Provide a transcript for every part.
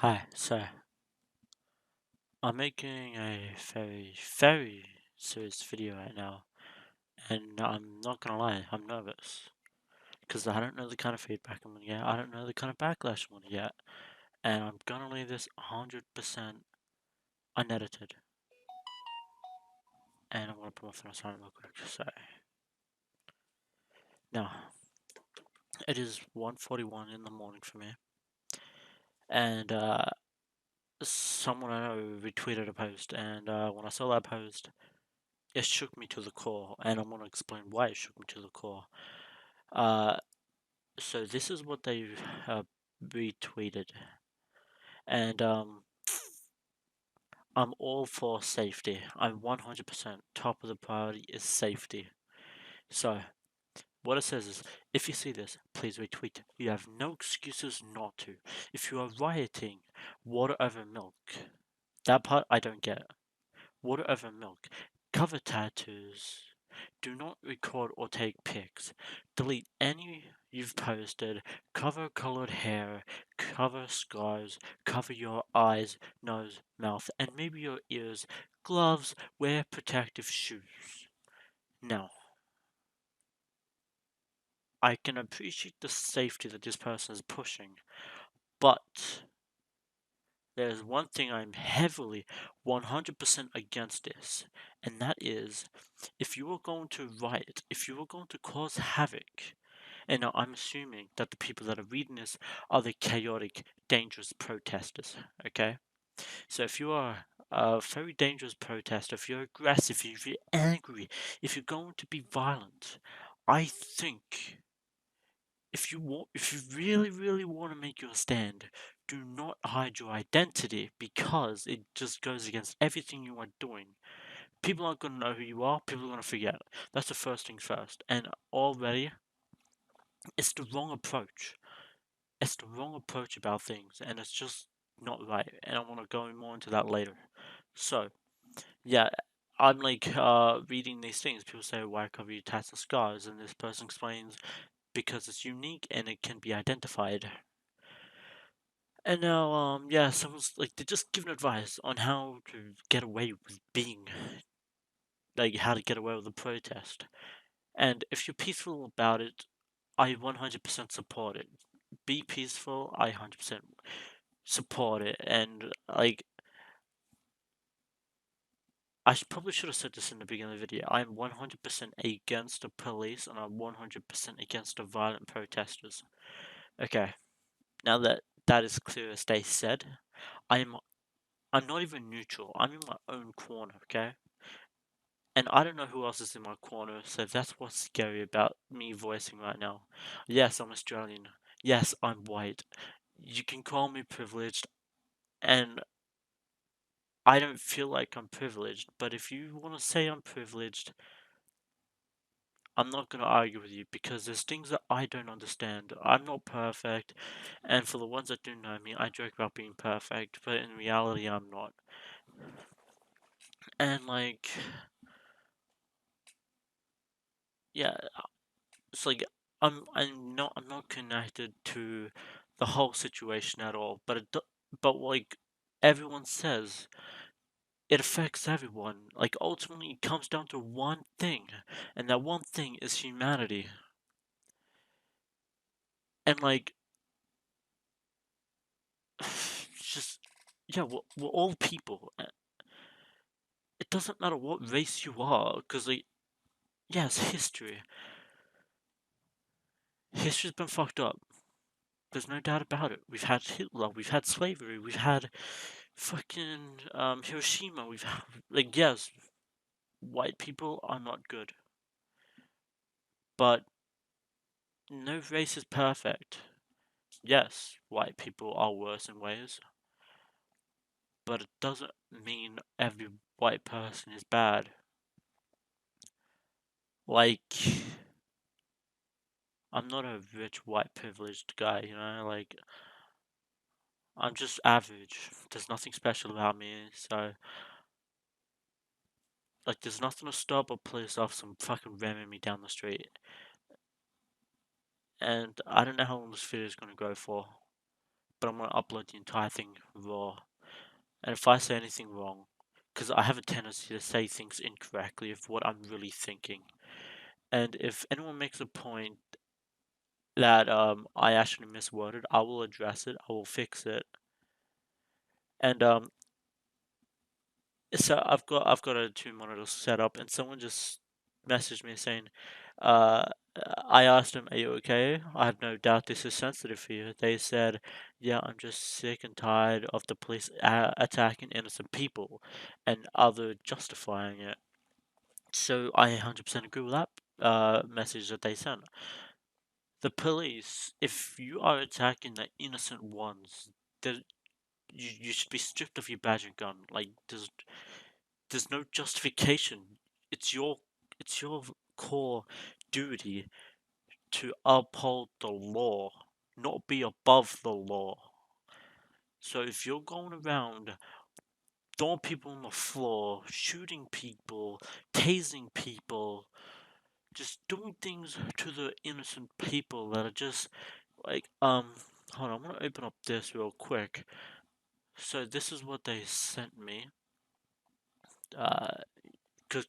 Hi, so I'm making a very serious video right now, and I'm not gonna lie, I'm nervous because I don't know the kind of feedback I'm gonna get. I don't know the kind of backlash I'm gonna get, and I'm gonna leave this 100% unedited. And I'm gonna put my phone on silent real quick. So now it is 1:41 in the morning for me, and someone I know retweeted a post, and when I saw that post, it shook me to the core, and I'm gonna explain why it shook me to the core. Uh, So this is what they retweeted, and I'm all for safety. I'm 100% top of the priority is safety. So what it says is, if you see this, please retweet. You have no excuses not to. If you are rioting, water over milk. That part I don't get. Water over milk. Cover tattoos. Do not record or take pics. Delete any you've posted. Cover colored hair. Cover scars. Cover your eyes, nose, mouth, and maybe your ears. Gloves. Wear protective shoes. Now, I can appreciate the safety that this person is pushing, but there's one thing I'm heavily 100% against this, and that is if you are going to riot, if you are going to cause havoc, and now I'm assuming that the people that are reading this are the chaotic, dangerous protesters, okay? So if you are a very dangerous protester, if you're aggressive, if you're angry, if you're going to be violent, I think if you really want to make your stand, do not hide your identity because it just goes against everything you are doing. People aren't gonna know who you are. People are gonna forget. That's the first things first. And already, it's the wrong approach. It's the wrong approach about things, and it's just not right. And I want to go more into that later. So yeah, I'm like reading these things. People say, "Why cover your tats and scars?" And this person explains because it's unique and it can be identified. And now, yeah, someone's like they're just giving advice on how to get away with being, like how to get away with a protest. And if you're peaceful about it, I 100% support it. Be peaceful, I 100% support it. And like, probably should have said this in the beginning of the video. I'm 100% against the police, and I'm 100% against the violent protesters. Okay, now that that is clear as they said, I'm I'm not even neutral. I'm in my own corner. Okay. And I don't know who else is in my corner, so that's what's scary about me voicing right now. Yes, I'm Australian. Yes, I'm white. You can call me privileged, and I don't feel like I'm privileged, but if you want to say I'm privileged, I'm not going to argue with you because there's things that I don't understand. I'm not perfect, and for the ones that do know me, I joke about being perfect, but in reality, I'm not. And like, yeah, it's like I'm not connected to the whole situation at all, but but like everyone says, it affects everyone. Like ultimately, it comes down to one thing, and that one thing is humanity. And like, just yeah, we're all people. It doesn't matter what race you are, because like, yes, history. History's been fucked up. There's no doubt about it. We've had Hitler, we've had slavery, we've had fucking Hiroshima. We've had, like, yes, white people are not good, but no race is perfect. Yes, white people are worse in ways, but it doesn't mean every white person is bad. Like, I'm not a rich white privileged guy, you know. Like, I'm just average. There's nothing special about me, so like, there's nothing to stop a police officer from fucking ramming me down the street. And I don't know how long this video is gonna go for, but I'm gonna upload the entire thing raw. And if I say anything wrong, because I have a tendency to say things incorrectly of what I'm really thinking, and if anyone makes a point that I actually misworded, I will address it. I will fix it. And so I've got a two monitor set up, and someone just messaged me saying, uh, I asked them, "Are you okay? I have no doubt this is sensitive for you." They said, "Yeah, I'm just sick and tired of the police attacking innocent people, and other justifying it." So I 100% agree with that message that they sent. The police, if you are attacking the innocent ones, there, you should be stripped of your badge and gun. Like there's no justification. It's your it's your core duty to uphold the law, not be above the law. So if you're going around throwing people on the floor, shooting people, tasing people, just doing things to the innocent people that are just like hold on, I'm gonna open up this real quick. So this is what they sent me. Uh,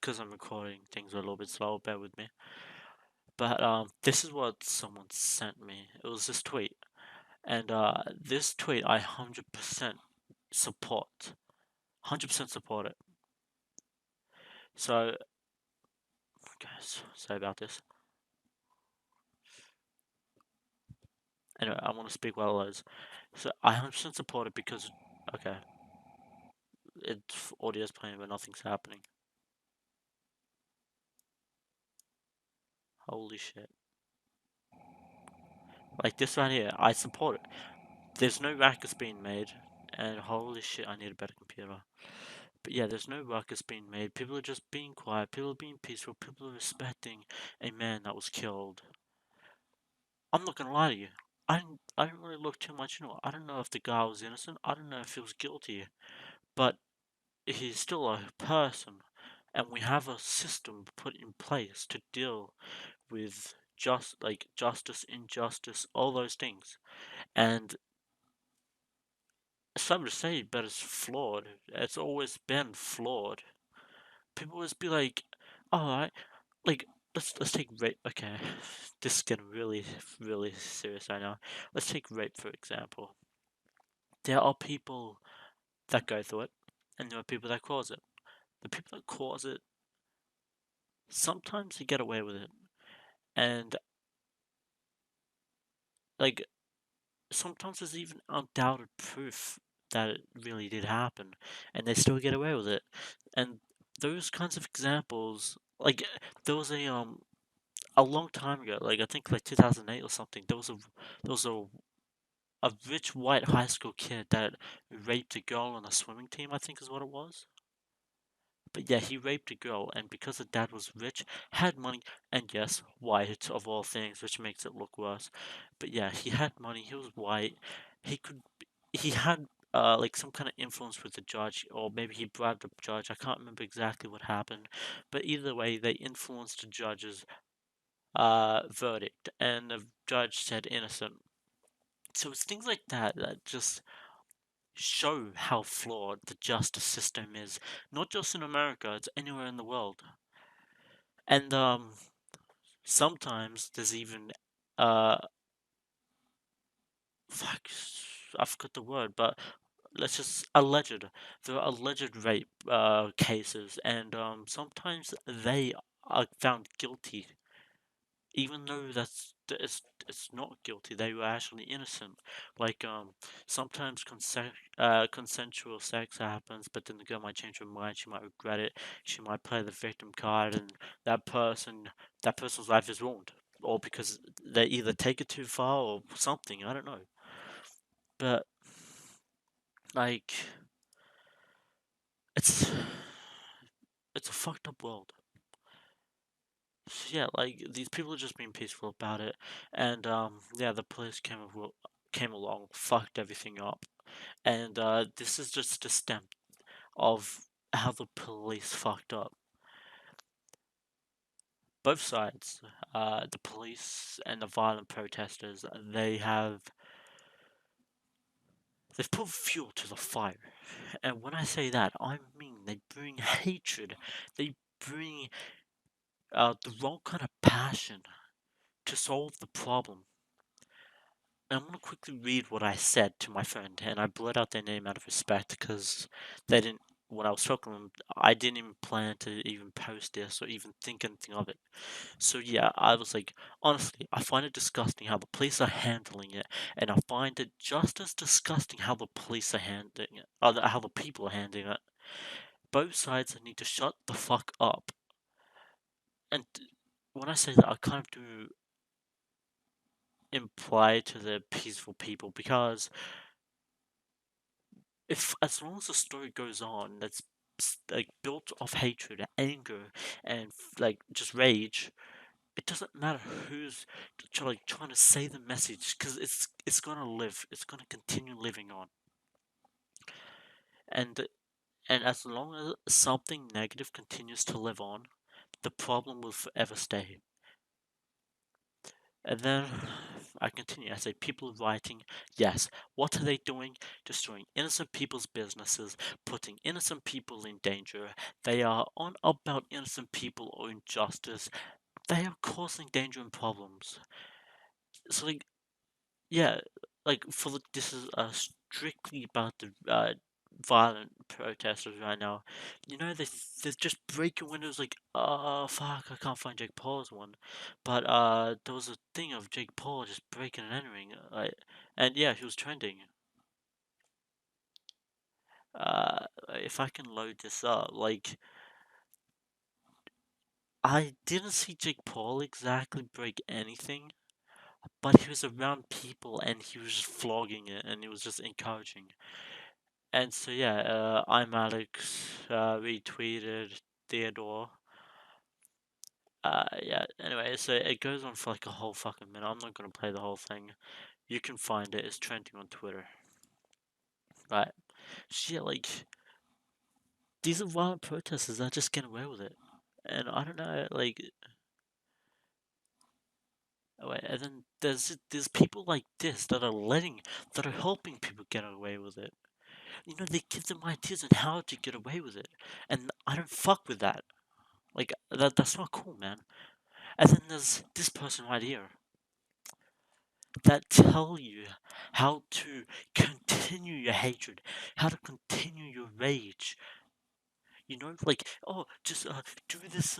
cause I'm recording things are a little bit slow. Bear with me. But this is what someone sent me. It was this tweet, and this tweet I 100% support. 100% support it. So, guys, sorry about this. Anyway, I want to speak while it is. So I 100% support it because, okay, it's audio's playing but nothing's happening. Holy shit. Like this right here, I support it. There's no rackets being made, and holy shit, I need a better computer. But yeah, there's no ruckus being made. People are just being quiet. People are being peaceful. People are respecting a man that was killed. I'm not gonna lie to you. I didn't really look too much into it. I don't know if the guy was innocent. I don't know if he was guilty. But he's still a person. And we have a system put in place to deal with justice, injustice, all those things. And some to say, but it's flawed. It's always been flawed. People always be like, "Alright, like let's take rape." Okay, this is getting really serious right now. Let's take rape for example. There are people that go through it, and there are people that cause it. The people that cause it sometimes they get away with it, and like sometimes there's even undoubted proof that it really did happen, and they still get away with it. And those kinds of examples, like there was a long time ago, like I think like 2008 or something. There was a rich white high school kid that raped a girl on a swimming team, I think is what it was. But yeah, he raped a girl, and because the dad was rich, had money, and yes, white of all things, which makes it look worse. But yeah, he had money, he was white, he could, he had like some kind of influence with the judge, or maybe he bribed the judge. I can't remember exactly what happened, but either way, they influenced the judge's verdict, and the judge said innocent. So it's things like that that just show how flawed the justice system is, not just in America, it's anywhere in the world. And sometimes there's even uh, fuck, I forgot the word, but let's just alleged. There are alleged rape cases, and sometimes they are found guilty even though it's not guilty, they were actually innocent. Like sometimes consensual sex happens, but then the girl might change her mind. She might regret it. She might play the victim card, and that person's life is ruined, or because they either take it too far or something. I don't know, but like it's it's a fucked up world. Yeah, like these people are just being peaceful about it, and yeah, the police came along, fucked everything up, and this is just a stem of how the police fucked up. Both sides, the police and the violent protesters, they have They've put fuel to the fire. And when I say that, I mean they bring hatred. They bring the wrong kind of passion to solve the problem. And I'm gonna quickly read what I said to my friend, and I blurred out their name out of respect because they didn't. When I was talking to them, I didn't even plan to even post this or even think anything of it. So yeah, I was like, honestly, I find it disgusting how the police are handling it, and I find it just as disgusting how the police are handling it, how the people are handling it. Both sides need to shut the fuck up. And when I say that, I kind of do imply to the peaceful people because if as long as the story goes on, that's like built off hatred, anger, and like just rage, it doesn't matter who's trying to say the message because it's gonna live, it's gonna continue living on, and and as long as something negative continues to live on, the problem will forever stay. And then I continue. I say, people writing, yes. What are they doing? Destroying innocent people's businesses, putting innocent people in danger. They are on about innocent people or injustice. They are causing danger and problems. So, like, yeah, like this is strictly about the violent protesters right now. You know, they're just breaking windows like, oh fuck, I can't find Jake Paul's one, but there was a thing of Jake Paul just breaking and entering, and yeah, he was trending. If I can load this up, like I didn't see Jake Paul exactly break anything, but he was around people and he was just flogging it and he was just encouraging. And so yeah, I'm Alex retweeted Theodore. Yeah. Anyway, so it goes on for like a whole fucking minute. I'm not gonna play the whole thing. You can find it. It's trending on Twitter. Right. So yeah, like these are violent protesters that just get away with it, and I don't know, like. Oh, wait, and then there's people like this that are helping people get away with it. You know, they give them ideas on how to get away with it, and I don't fuck with that. Like that's not cool, man. And then there's this person right here that tell you how to continue your hatred, how to continue your rage. You know, like, oh, just do this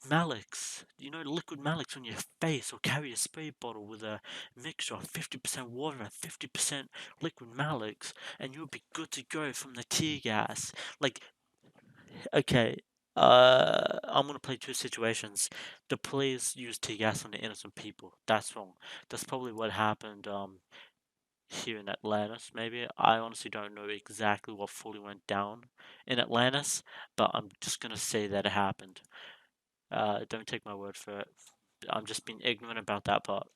Malix, liquid Malix on your face, or carry a spray bottle with a mixture of 50% water and 50% liquid Malix, and you'll be good to go from the tear gas. Like, okay, I'm gonna play two situations. The police used tear gas on the innocent people. That's wrong. That's probably what happened here in Atlantis. Maybe I honestly don't know exactly what fully went down in Atlantis, but I'm just gonna say that it happened. Don't take my word for it. I'm just being ignorant about that part.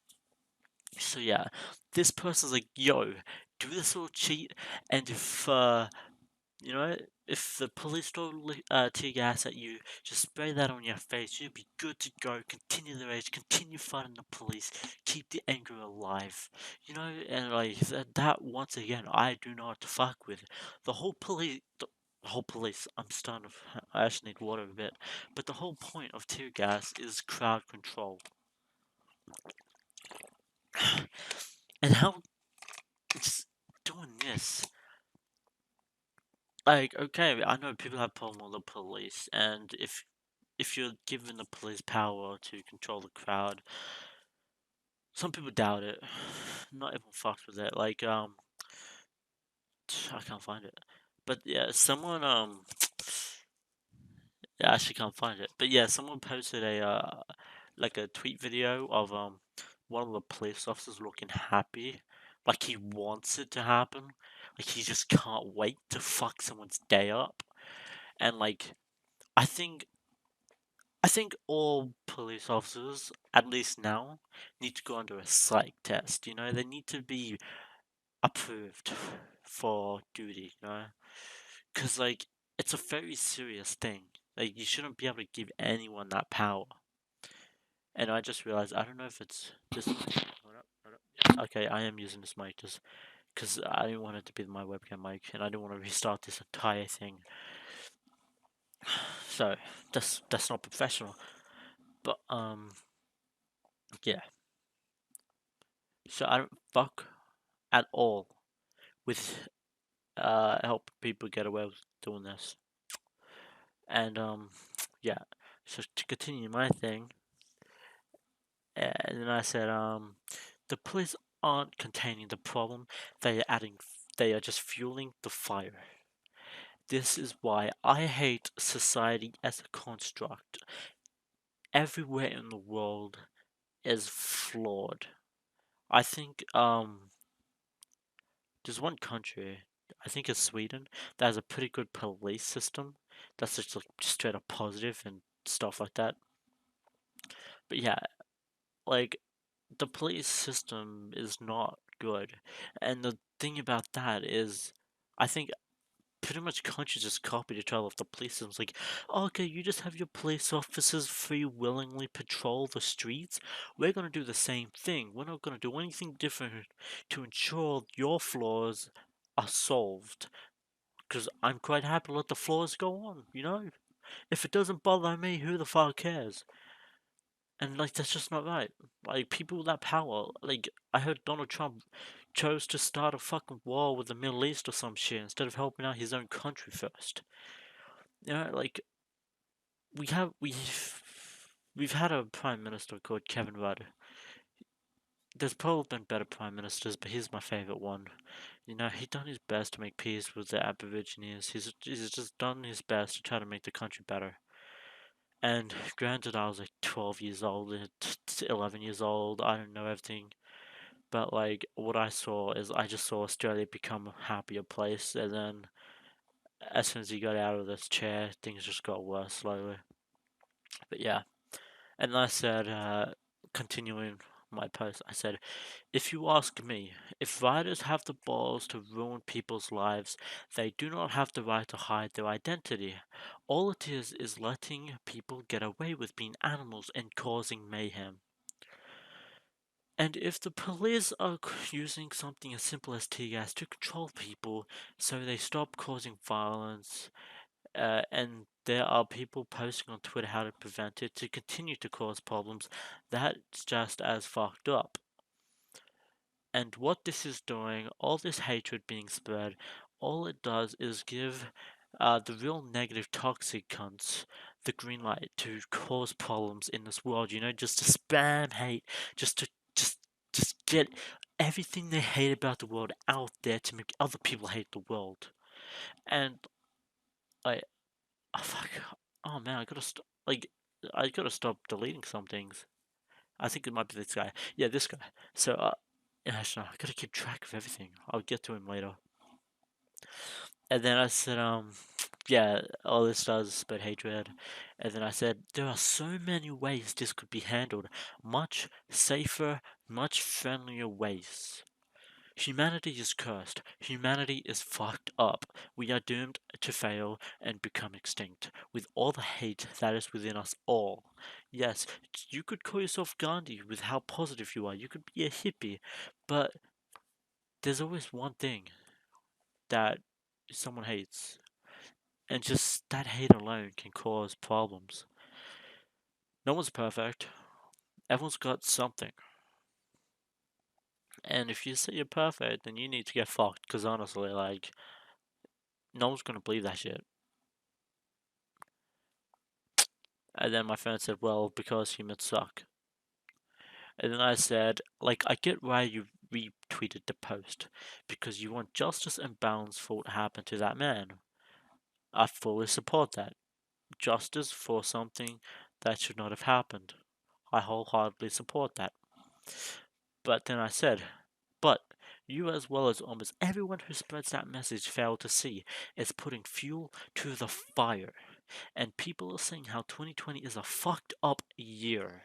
So yeah, this person's like, yo, do this little cheat, and you know, if the police throw tear gas at you, just spray that on your face. You'll be good to go. Continue the rage. Continue fighting the police. Keep the anger alive. You know, and like that once again, I do not fuck with the whole police. The whole police. I'm starting to. I actually need water a bit. But the whole point of tear gas is crowd control. And how it's doing this. Like, okay, I know people have problem with the police, and if you're given the police power to control the crowd, some people doubt it. Not everyone fucks with it. Like, I can't find it. But yeah, someone yeah, I actually can't find it. But yeah, someone posted a like a tweet video of one of the police officers looking happy, like he wants it to happen, like he just can't wait to fuck someone's day up, and like I think I think all police officers, at least now, need to go under a psych test. You know, they need to be approved for duty. You know, because like it's a very serious thing. Like you shouldn't be able to give anyone that power. And I just realized I don't know if it's this. Hold up, hold up. Okay, I am using this mic. Just because I didn't want it to be my webcam mic, and I didn't want to restart this entire thing. So that's not professional. But yeah. So I don't fuck at all with help people get away with doing this. And yeah. So to continue my thing, and then I said the police aren't containing the problem; they are just fueling the fire. This is why I hate society as a construct. Everywhere in the world is flawed. I think there's one country, I think it's Sweden, that has a pretty good police system. That's just like straight up positive and stuff like that. But yeah, like the police system is not good. And the thing about that is I think pretty much countries just copied each other of the police systems. Like, oh, okay, you just have your police officers free willingly patrol the streets. We're gonna do the same thing. We're not gonna do anything different to ensure your flaws are solved. Because I'm quite happy to let the flaws go on, you know? If it doesn't bother me, who the fuck cares? And, like, that's just not right. Like, people with that power, like, I heard Donald Trump chose to start a fucking war with the Middle East or some shit instead of helping out his own country first. You know, like, we have, we've had a prime minister called Kevin Rudd. There's probably been better prime ministers, but he's my favorite one. You know, he done his best to make peace with the Aborigines. He's just done his best to try to make the country better. And granted, I was like 12 years old, 11 years old. I don't know everything, but like what I saw is I just saw Australia become a happier place, and then as soon as he got out of this chair, things just got worse slowly. But yeah, and I said, continuing my post, I said, if you ask me, if writers have the balls to ruin people's lives, they do not have the right to hide their identity. All it is letting people get away with being animals and causing mayhem. And if the police are using something as simple as tear gas to control people so they stop causing violence, and there are people posting on Twitter how to prevent it to continue to cause problems, that's just as fucked up. And what this is doing, all this hatred being spread, all it does is give the real negative toxic cunts the green light to cause problems in this world, you know, just to spam hate, just to just just get everything they hate about the world out there to make other people hate the world. And I oh fuck oh man, I gotta stop deleting some things. I think it might be this guy. Yeah, this guy. So, yeah, I gotta keep track of everything. I'll get to him later. And then I said, yeah, all this does is spread hatred. And then I said, there are so many ways this could be handled. Much safer, much friendlier ways. Humanity is cursed. Humanity is fucked up. We are doomed to fail and become extinct, with all the hate that is within us all. Yes, you could call yourself Gandhi with how positive you are. You could be a hippie, but there's always one thing that someone hates, and just that hate alone can cause problems. No one's perfect. Everyone's got something. And if you say you're perfect, then you need to get fucked, because honestly, like, no one's gonna believe that shit. And then my friend said, well, because humans suck. And then I said, like, I get why you retweeted the post, because you want justice and balance for what happened to that man. I fully support that. Justice for something that should not have happened. I wholeheartedly support that. But then I said, but you, as well as almost everyone who spreads that message, fail to see it's putting fuel to the fire. And people are saying how 2020 is a fucked up year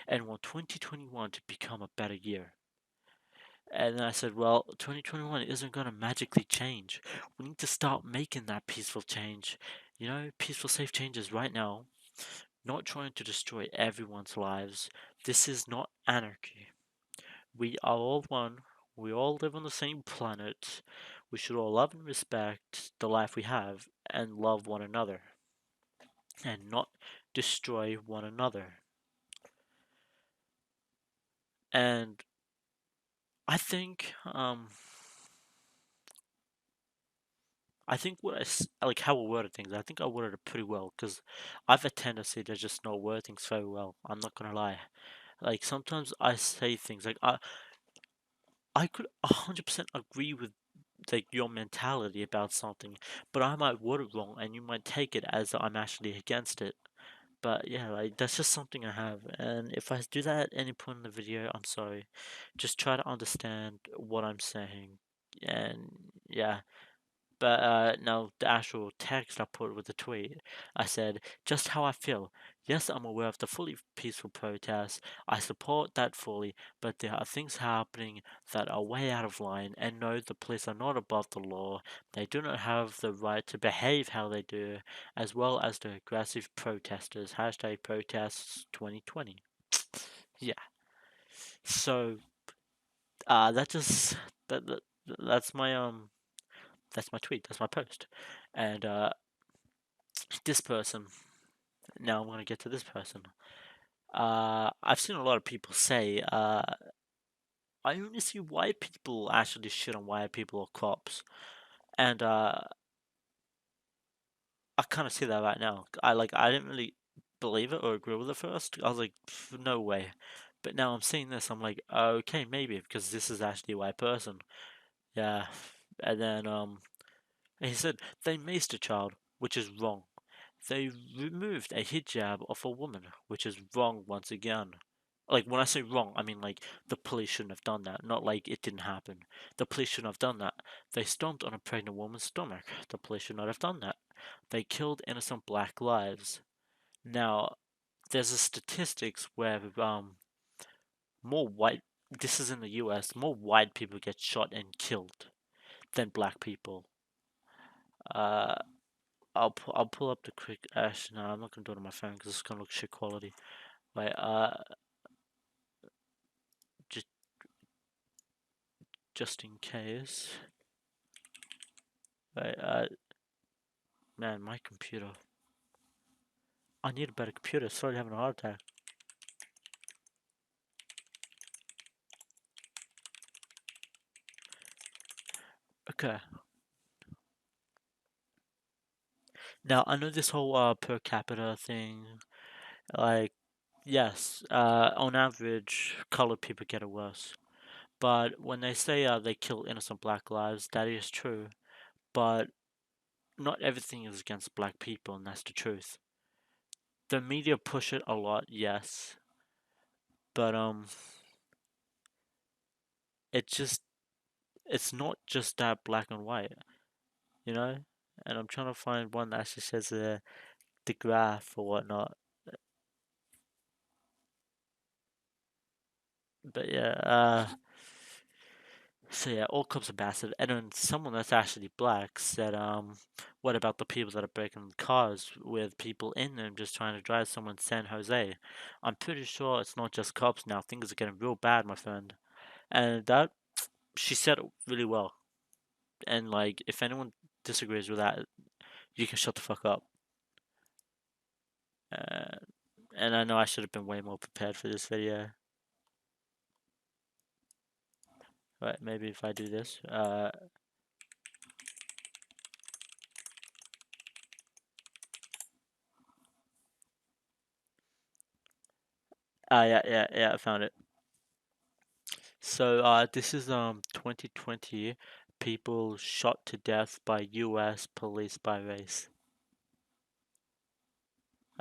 and want 2021 to become a better year. And then I said, well, 2021 isn't going to magically change. We need to start making that peaceful change. You know, peaceful, safe changes right now. Not trying to destroy everyone's lives. This is not anarchy. We are all one. We all live on the same planet. We should all love and respect the life we have and love one another and not destroy one another. And I think I think like how I worded things. I think I worded it pretty well because I've a tendency to just not word things very well. I'm not gonna lie. Like sometimes I say things like I could 100% agree with like your mentality about something, but I might word it wrong and you might take it as I'm actually against it. But yeah, like that's just something I have, and if I do that at any point in the video, I'm sorry. Just try to understand what I'm saying, and yeah. But no, the actual text I put with the tweet, I said just how I feel. Yes, I'm aware of the fully peaceful protests. I support that fully, but there are things happening that are way out of line. And no, the police are not above the law. They do not have the right to behave how they do, as well as the aggressive protesters. Hashtag Protests2020. Yeah. So that just that that's my that's my tweet. That's my post. And this person. Now I'm gonna get to this person. I've seen a lot of people say, I only see white people actually shit on white people or cops, and I kind of see that right now. I didn't really believe it or agree with it first. I was like, no way. But now I'm seeing this, I'm like, okay, maybe because this is actually a white person. Yeah, and then and he said they maced a child, which is wrong. They removed a hijab of a woman, which is wrong once again. Like when I say wrong, I mean like the police shouldn't have done that, not like it didn't happen. The police shouldn't have done that. They stomped on a pregnant woman's stomach. The police should not have done that. They killed innocent black lives. Now, there's a statistics where more white this is in the US, more white people get shot and killed than black people. Uh I'll pull up the quick. Actually, no, I'm not gonna do it on my phone because it's gonna look shit quality. Wait, just just in case. Wait, man, my computer. I need a better computer. Sorry, having a heart attack. Okay. Now I know this whole per capita thing. Like, yes, on average, colored people get it worse. But when they say they kill innocent black lives, that is true. But not everything is against black people, and that's the truth. The media push it a lot, yes, but it just it's not just that black and white, you know. And I'm trying to find one that actually says the graph or whatnot. But yeah, so yeah, all cops are bastard. And then someone that's actually black said, what about the people that are breaking cars with people in them just trying to drive someone to San Jose? I'm pretty sure it's not just cops now. Things are getting real bad, my friend. And that she said it really well. And like, if anyone disagrees with that, you can shut the fuck up. Uh, and I know I should have been way more prepared for this video. Right, maybe if I do this. Yeah, I found it. So, this is 2020 people shot to death by U.S. police by race.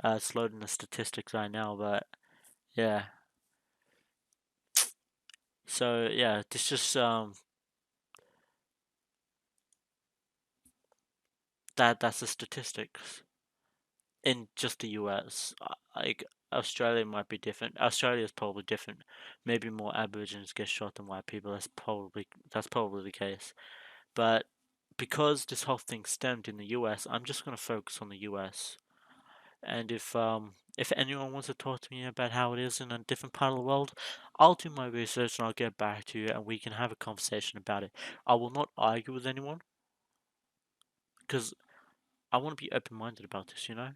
It's loading the statistics right now, but yeah. So yeah, this just that's the statistics in just the US. Like Australia might be different. Australia is probably different. Maybe more Aborigines get shot than white people. That's probably the case. But because this whole thing stemmed in the US, I'm just gonna focus on the US. And if If anyone wants to talk to me about how it is in a different part of the world, I'll do my research and I'll get back to you and we can have a conversation about it. I will not argue with anyone because I want to be open minded about this, you know?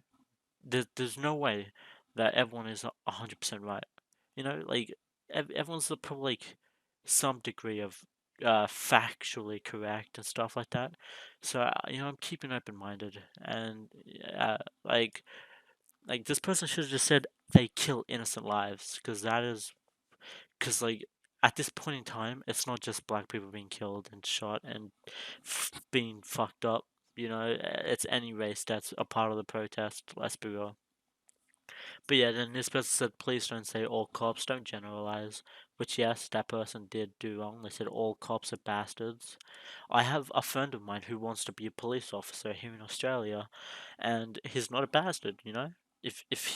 There's no way that everyone is 100% right. You know, like, everyone's probably like some degree of factually correct and stuff like that. So, I'm keeping open minded and like, this person should have just said they kill innocent lives because that is because like at this point in time, it's not just black people being killed and shot and being fucked up. It's any race that's a part of the protest. Let's be real. But yeah, then this person said, please don't say all cops, don't generalize. Which, yes, that person did do wrong. They said all cops are bastards. I have a friend of mine who wants to be a police officer here in Australia, and he's not a bastard. If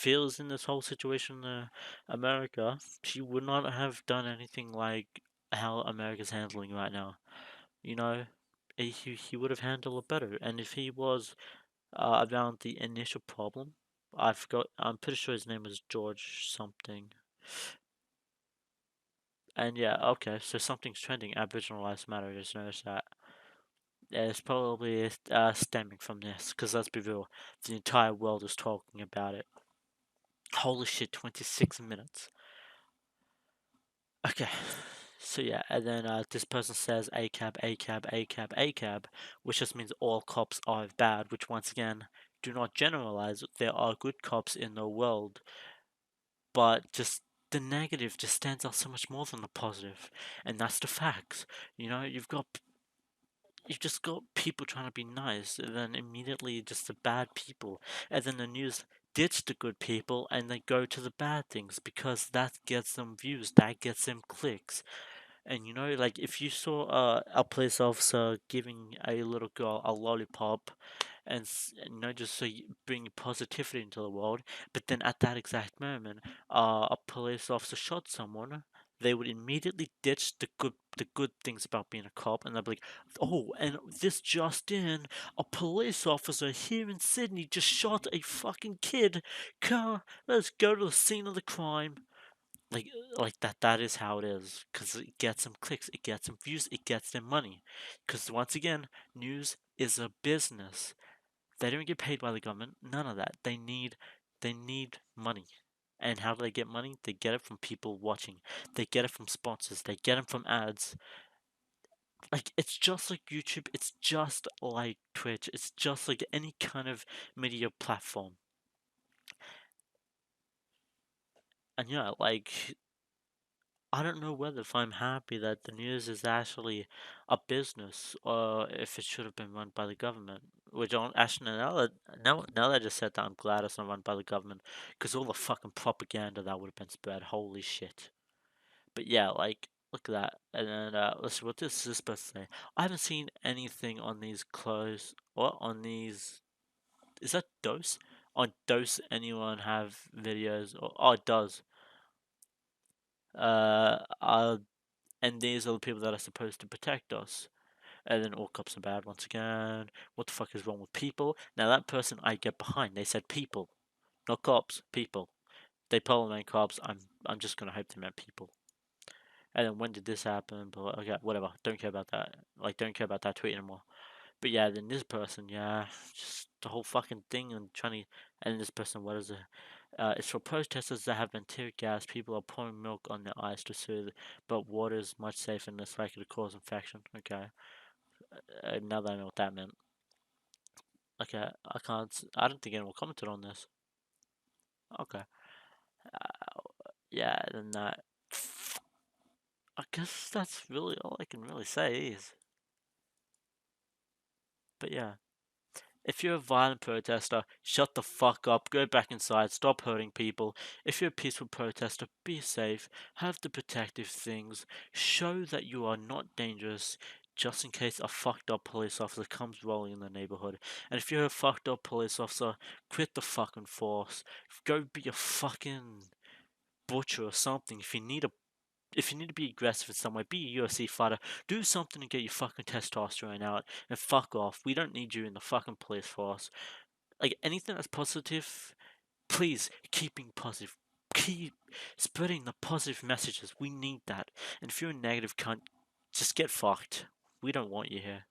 he was in this whole situation in America, he would not have done anything like how America's handling right now. You know, he would have handled it better. And if he was around the initial problem. I forgot. I'm pretty sure his name was George something. And yeah, okay. So something's trending. Aboriginal lives matter. Just notice that. Yeah, it's probably stemming from this. Because let's be real, the entire world is talking about it. Holy shit! 26 minutes. Okay. So yeah, and then this person says A cab, A cab, A cab, A cab, which just means all cops are bad. Which once again, do not generalize. There are good cops in the world, but just the negative just stands out so much more than the positive, and that's the facts. You've just got people trying to be nice, and then immediately just the bad people, and then the news ditch the good people and they go to the bad things because that gets them views, that gets them clicks. And like if you saw a police officer giving a little girl a lollipop, and just so you bring positivity into the world, but then at that exact moment, a police officer shot someone, they would immediately ditch the good things about being a cop, and they'd be like, "Oh, and this just in, a police officer here in Sydney just shot a fucking kid. Car, let's go to the scene of the crime." like that is how it is because it gets them clicks, it gets them views, it gets them money, because once again, news is a business. They don't get paid by the government, none of that. They need money. And how do they get money? They get it from people watching, they get it from sponsors, they get it from ads. Like, it's just like YouTube, it's just like Twitch, it's just like any kind of media platform. And yeah, like, I don't know whether if I'm happy that the news is actually a business or if it should have been run by the government. Which on actually now that I just said that, I'm glad it's not run by the government because all the fucking propaganda that would have been spread. Holy shit! But yeah, like, look at that. And then let's see what this is supposed to say. I haven't seen anything on these clothes or on these. Is that Dose? On Dose, anyone have videos? Or oh, it does. Uh, and these are the people that are supposed to protect us. And then all cops are bad once again. What the fuck is wrong with people? Now that person I get behind. They said people, not cops. People. They probably meant cops. I'm just gonna hope they meant people. And then when did this happen? But okay, whatever. Don't care about that. Like, don't care about that tweet anymore. But yeah, then this person, yeah, just the whole fucking thing and trying to. And this person, what is it? It's for protesters that have been tear gassed. People are pouring milk on their eyes to soothe, but water is much safer and less likely to cause infection. Okay, now that I know what that meant. Okay, I can't. I don't think anyone commented on this. Okay, yeah, then that. I guess that's really all I can really say is. But yeah. If you're a violent protester, shut the fuck up, go back inside, stop hurting people. If you're a peaceful protester, be safe, have the protective things, show that you are not dangerous, just in case a fucked up police officer comes rolling in the neighborhood. And if you're a fucked up police officer, quit the fucking force. Go be a fucking butcher or something. If you need to be aggressive in some way, be a UFC fighter. Do something to get your fucking testosterone out and fuck off. We don't need you in the fucking police force. Like, anything that's positive, Please keep being positive. Keep spreading the positive messages. We need that. And if you're a negative cunt, just get fucked. We don't want you here.